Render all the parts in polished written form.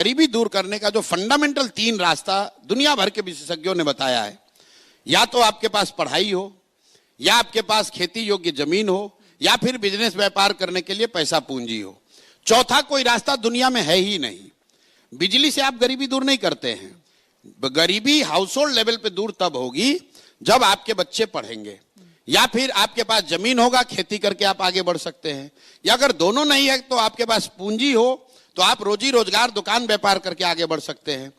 गरीबी दूर करने का जो फंडामेंटल 3 रास्ता दुनिया भर के विशेषज्ञों ने बताया है, या तो आपके पास पढ़ाई हो, या आपके पास खेती योग्य जमीन हो, या फिर बिजनेस व्यापार करने के लिए पैसा पूंजी हो। चौथा कोई रास्ता दुनिया में है ही नहीं। बिजली से आप गरीबी दूर नहीं करते हैं। गरीबी हाउस होल्ड लेवल पे दूर तब होगी जब आपके बच्चे पढ़ेंगे, या फिर आपके पास जमीन होगा, खेती करके आप आगे बढ़ सकते हैं, या अगर दोनों नहीं है तो आपके पास पूंजी हो तो आप रोजी रोजगार दुकान व्यापार करके आगे बढ़ सकते हैं।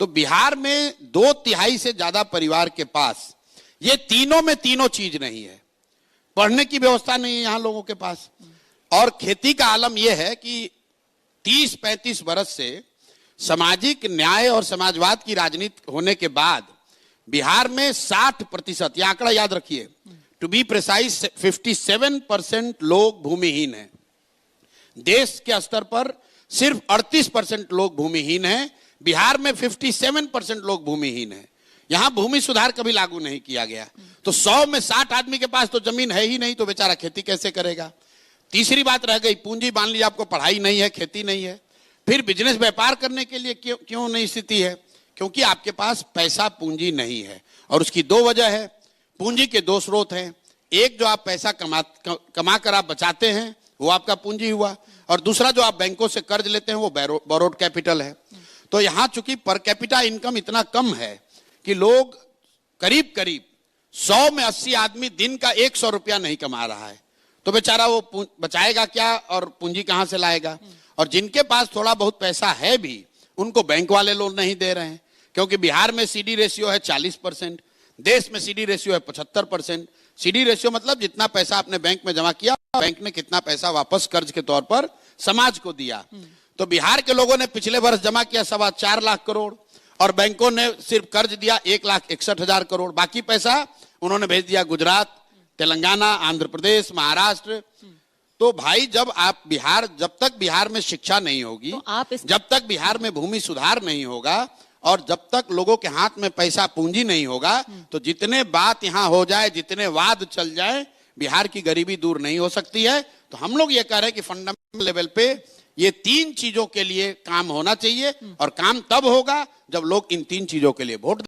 तो बिहार में 2/3 से ज्यादा परिवार के पास ये तीनों में तीनों चीज नहीं है। पढ़ने की व्यवस्था नहीं है यहां लोगों के पास, और खेती का आलम यह है कि 30-35 वर्ष से सामाजिक न्याय और समाजवाद की राजनीति होने के बाद बिहार में 60%, यह आंकड़ा याद रखिए, टू बी प्रिसाइज 57% लोग भूमिहीन हैं। देश के स्तर पर सिर्फ 38% लोग भूमिहीन हैं। बिहार में 57% लोग भूमिहीन हैं। यहां भूमि सुधार कभी लागू नहीं किया गया। तो 100 में 60 आदमी के पास तो जमीन है ही नहीं, तो बेचारा खेती कैसे करेगा। तीसरी बात रह गई पूंजी। मान लीजिए आपको पढ़ाई नहीं है, खेती नहीं है, फिर बिजनेस व्यापार करने के लिए क्यों नहीं स्थिति है? क्योंकि आपके पास पैसा पूंजी नहीं है। और उसकी 2 वजह है। पूंजी के 2 स्रोत हैं। एक, जो आप पैसा कमा कर आप बचाते हैं, वो आपका पूंजी हुआ, और दूसरा जो आप बैंकों से कर्ज लेते हैं वो बोरोड कैपिटल है। तो यहां चूंकि पर कैपिटा इनकम इतना कम है कि लोग करीब 100 में 80 आदमी दिन का 100 रुपया नहीं कमा रहा है, तो बेचारा वो बचाएगा क्या और पूंजी कहां से लाएगा? और जिनके पास थोड़ा बहुत पैसा है भी, उनको बैंक वाले लोन नहीं दे रहे हैं, क्योंकि बिहार में सीडी रेशियो है 40%, देश में सीडी रेशियो है 75%। सीडी रेशियो मतलब जितना पैसा आपने बैंक में जमा किया, बैंक ने कितना पैसा वापस कर्ज के तौर पर समाज को दिया। तो बिहार के लोगों ने पिछले वर्ष जमा किया 4.25 लाख करोड़, और बैंकों ने सिर्फ कर्ज दिया 1,61,000 करोड़। बाकी पैसा उन्होंने भेज दिया गुजरात, तेलंगाना, आंध्र प्रदेश, महाराष्ट्र। तो भाई, जब तक बिहार में शिक्षा नहीं होगी, तो जब तक बिहार में भूमि सुधार नहीं होगा, और जब तक लोगों के हाथ में पैसा पूंजी नहीं होगा, तो जितने बात यहां हो जाए, जितने वाद चल जाए, बिहार की गरीबी दूर नहीं हो सकती है। तो हम लोग ये कह रहे हैं कि फंडामेंटल लेवल पे ये 3 चीजों के लिए काम होना चाहिए, और काम तब होगा जब लोग इन 3 चीजों के लिए वोट